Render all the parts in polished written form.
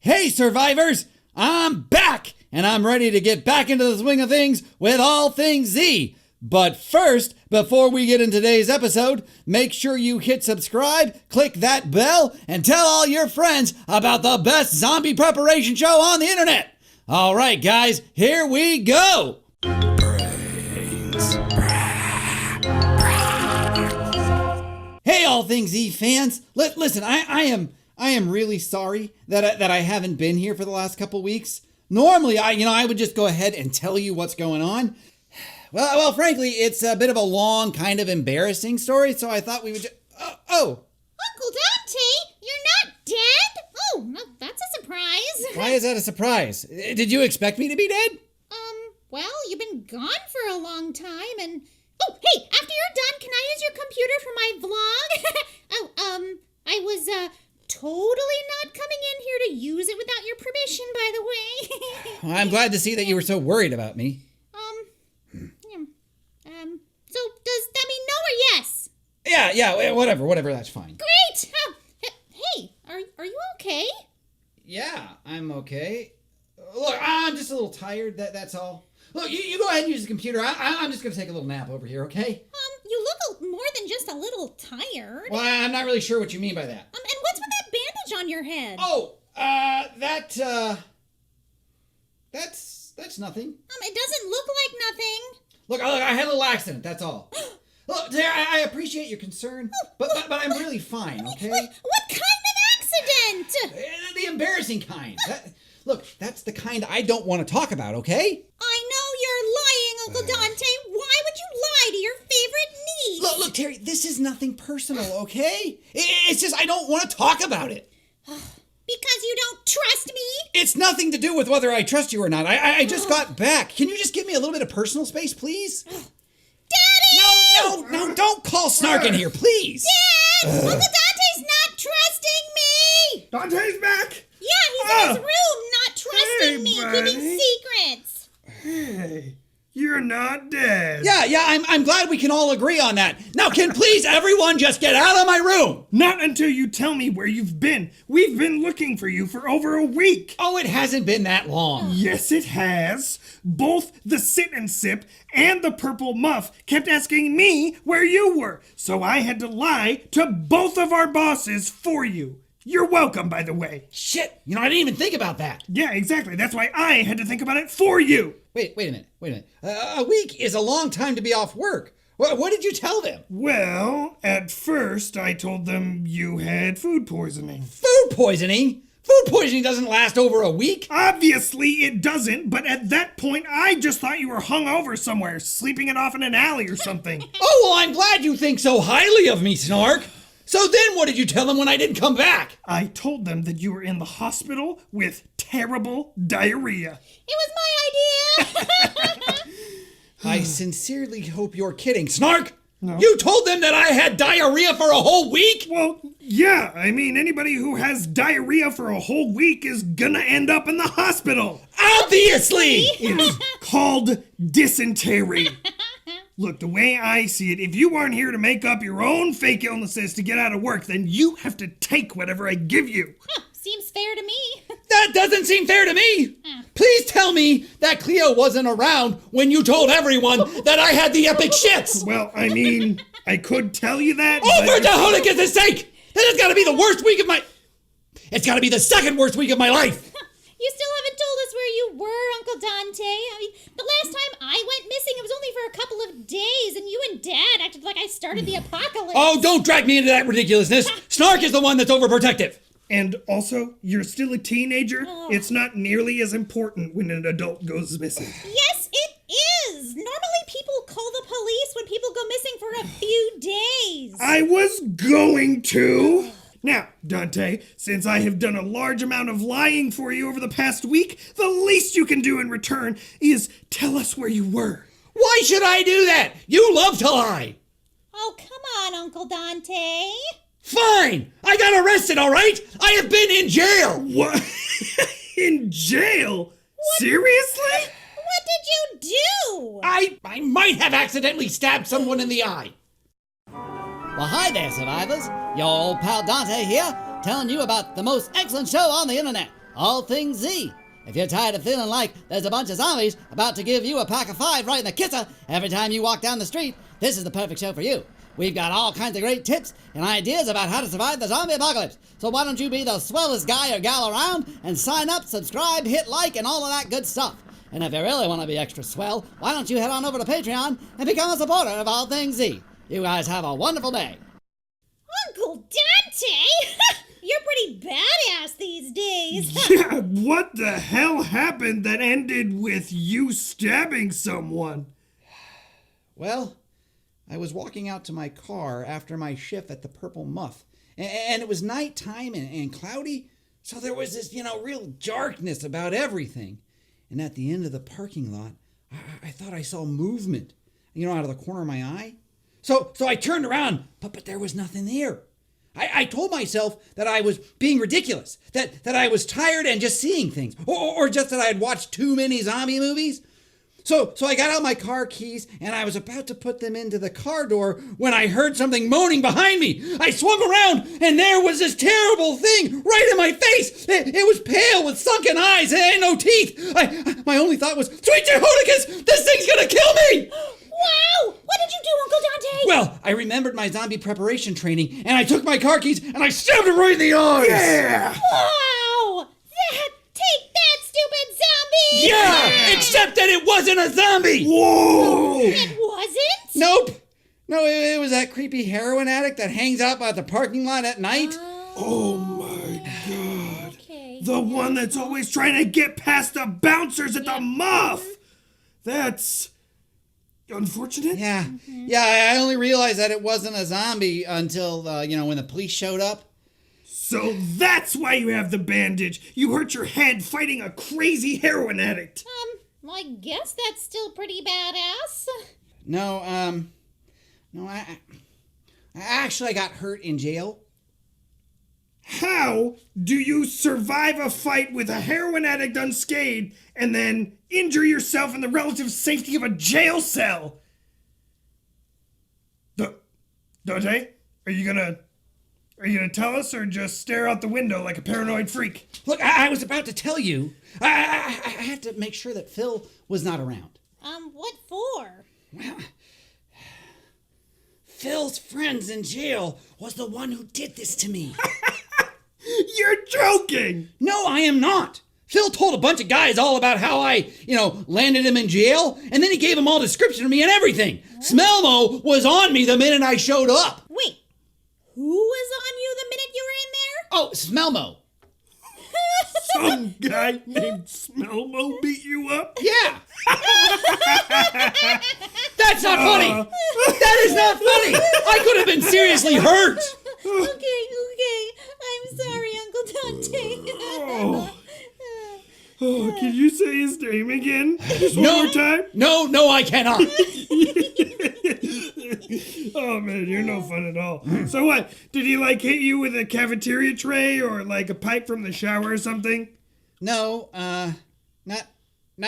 Hey survivors, I'm back and I'm ready to get back into the swing of things with all things Z. But first, before we get into today's episode, make sure you hit subscribe, click that bell, and tell all your friends about the best zombie preparation show on the internet. All right, guys, here we go. Hey, all things Z fans. Listen, I am really sorry that I haven't been here for the last couple weeks. Normally, I would just go ahead and tell you what's going on. Well, frankly, it's a bit of a long, kind of embarrassing story, so I thought we would just... Oh! Uncle Dante, you're not dead? Oh, well, that's a surprise. Why is that a surprise? Did you expect me to be dead? Well, you've been gone for a long time, and... Oh, hey, after you're done, can I use your computer for my vlog? I was, totally not coming in here to use it without your permission, by the way. Well, I'm glad to see that you were so worried about me. So does that mean no or yes? Yeah, whatever, that's fine. Great! Hey, are you okay? Yeah, I'm okay. Look, I'm just a little tired, that's all. Look, you go ahead and use the computer. I'm just going to take a little nap over here, okay? You look more than just a little tired. Well, I'm not really sure what you mean by that. And what's with that bandage on your head? Oh, that's nothing. It doesn't look like nothing. Look, I had a little accident, that's all. Look, Tara, I appreciate your concern, but I'm really fine, okay? What kind of accident? The embarrassing kind. Look, that's the kind I don't want to talk about, okay? I know you're lying, Uncle Dante. Why would you lie to your favorite niece? Look, Terry, this is nothing personal, okay? It's just I don't want to talk about it. Because you don't trust me? It's nothing to do with whether I trust you or not. I just got back. Can you just give me a little bit of personal space, please? Daddy! No, don't call Snark in here, please. Dad! Uncle Dante's not trusting me! Dante's back! Yeah, he's in his room, not trusting me, buddy. keeping secrets. Hey, you're not dead. Yeah, I'm glad we can all agree on that. Now, can please everyone just get out of my room? Not until you tell me where you've been. We've been looking for you for over a week. Oh, it hasn't been that long. Yes, it has. Both the Sit and Sip and the Purple Muff kept asking me where you were, so I had to lie to both of our bosses for you. You're welcome, by the way. Shit, I didn't even think about that. Yeah, exactly. That's why I had to think about it for you. Wait a minute. A week is a long time to be off work. What did you tell them? Well, at first I told them you had food poisoning. Food poisoning? Food poisoning doesn't last over a week. Obviously it doesn't, but at that point I just thought you were hungover somewhere, sleeping it off in an alley or something. Oh, well, I'm glad you think so highly of me, Snark. So then what did you tell them when I didn't come back? I told them that you were in the hospital with terrible diarrhea. It was my idea. I sincerely hope you're kidding. Snark! No. You told them that I had diarrhea for a whole week? Well, yeah, I mean, anybody who has diarrhea for a whole week is gonna end up in the hospital. Obviously! It's called dysentery. Look, the way I see it, if you aren't here to make up your own fake illnesses to get out of work, then you have to take whatever I give you. Seems fair to me. That doesn't seem fair to me. Please tell me that Cleo wasn't around when you told everyone that I had the epic shits. Well, I mean, I could tell you that. Oh, for Jehonicus' sake! That has got to be the worst week of my... It's got to be the second worst week of my life. You still haven't told us where you were, Uncle Dante. I mean, the last time I went missing, it was only for a couple of days, and you and Dad acted like I started the apocalypse. Oh, don't drag me into that ridiculousness. Snark is the one that's overprotective. And also, you're still a teenager. It's not nearly as important when an adult goes missing. Yes, it is. Normally people call the police when people go missing for a few days. I was going to. Now, Dante, since I have done a large amount of lying for you over the past week, the least you can do in return is tell us where you were. Why should I do that? You love to lie. Oh, come on, Uncle Dante. Fine! I got arrested, all right? I have been in jail! What? In jail? Seriously? What did you do? I might have accidentally stabbed someone in the eye. Well, hi there, survivors. Your old pal Dante here, telling you about the most excellent show on the internet, All Things Z. If you're tired of feeling like there's a bunch of zombies about to give you a pack of 5 right in the kisser every time you walk down the street, this is the perfect show for you. We've got all kinds of great tips and ideas about how to survive the zombie apocalypse. So why don't you be the swellest guy or gal around and sign up, subscribe, hit like, and all of that good stuff. And if you really want to be extra swell, why don't you head on over to Patreon and become a supporter of All Things Z. You guys have a wonderful day. Uncle Dante! You're pretty badass these days. Yeah, what the hell happened that ended with you stabbing someone? Well, I was walking out to my car after my shift at the Purple Muff, and it was nighttime and cloudy, so there was this, real darkness about everything. And at the end of the parking lot, I thought I saw movement, out of the corner of my eye. So I turned around, but there was nothing there. I told myself that I was being ridiculous, that I was tired and just seeing things, or just that I had watched too many zombie movies. So I got out my car keys and I was about to put them into the car door when I heard something moaning behind me. I swung around and there was this terrible thing right in my face. It was pale with sunken eyes and no teeth. My only thought was, sweet Jehonicus, this thing's gonna kill me! Wow! What did you do, Uncle Dante? Well, I remembered my zombie preparation training and I took my car keys and I stabbed it right in the eyes. Yeah! Wow! Take that, stupid zombie! Yeah! Except that it wasn't a zombie! Whoa! It wasn't? Nope. No, it was that creepy heroin addict that hangs out by the parking lot at night. Oh my god. Okay. The one that's always trying to get past the bouncers at the muff. That's unfortunate. Yeah. Yeah, I only realized that it wasn't a zombie until, when the police showed up. So that's why you have the bandage. You hurt your head fighting a crazy heroin addict. Well, I guess that's still pretty badass. No, I actually got hurt in jail. How do you survive a fight with a heroin addict unscathed and then injure yourself in the relative safety of a jail cell? Dante, are you gonna tell us or just stare out the window like a paranoid freak? Look, I was about to tell you. I had to make sure that Phil was not around. What for? Well, Phil's friends in jail was the one who did this to me. You're joking! No, I am not. Phil told a bunch of guys all about how I, landed him in jail, and then he gave them all description of me and everything. Smelmo was on me the minute I showed up. Wait, who was on you the minute you were in there? Oh, Smelmo. Some guy named Smelmo beat you up? Yeah. That's not funny. That is not funny. I could have been seriously hurt. Okay. I'm sorry, Uncle Dante. Oh, can you say his name again? Just one more time? No, I cannot. Oh man, you're no fun at all. So what? Did he hit you with a cafeteria tray or a pipe from the shower or something? No, not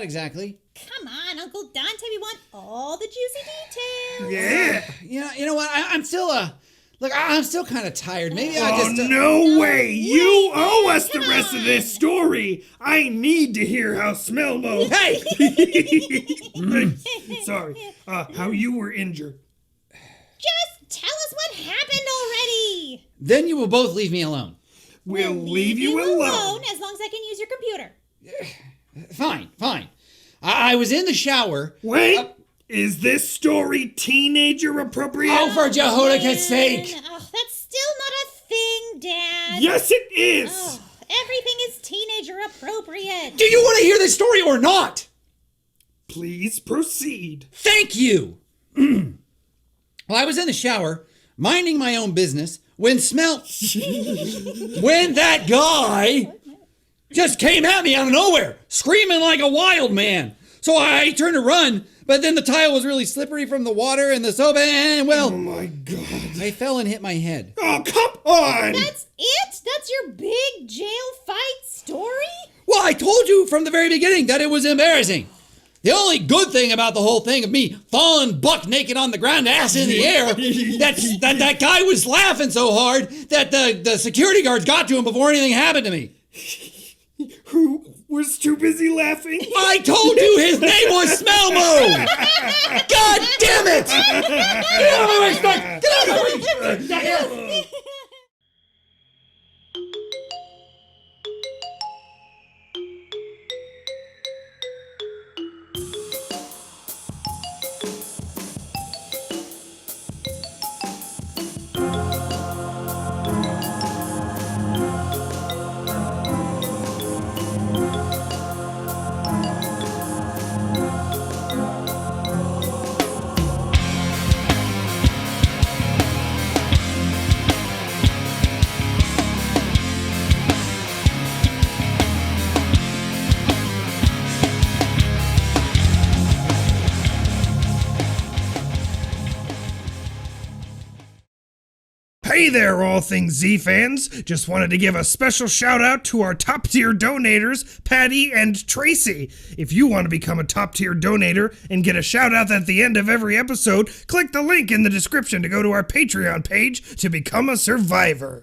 exactly. Come on, Uncle Dante, we want all the juicy details. Yeah. You know what? I'm still I'm still kind of tired. Maybe I Oh, just. no way! You owe us the rest of this story! I need to hear how Smelmo... Hey! Sorry. How you were injured. Just tell us what happened already. Then you will both leave me alone. We'll leave you alone. As long as I can use your computer. Fine. I was in the shower. Wait! Is this story teenager appropriate? Oh, for Jehonicus' sake! Oh, that's still not a thing, Dad. Yes, it is! Oh, everything is teenager appropriate. Do you want to hear this story or not? Please proceed. Thank you! Well, I was in the shower, minding my own business, when that guy just came at me out of nowhere, screaming like a wild man. So I turned to run, but then the tile was really slippery from the water and the soap, and Oh my god. I fell and hit my head. Oh, come on! That's it? That's your big jail fight story? Well, I told you from the very beginning that it was embarrassing. The only good thing about the whole thing of me falling buck naked on the ground, ass in the air, that guy was laughing so hard that the security guards got to him before anything happened to me. was too busy laughing. I told you his name was Smelmo! God damn it! Get out of my way, Stark! Get out of my way! Hey there, All Things Z fans! Just wanted to give a special shout out to our top tier donators, Patty and Tracy. If you want to become a top tier donator and get a shout out at the end of every episode, click the link in the description to go to our Patreon page to become a survivor.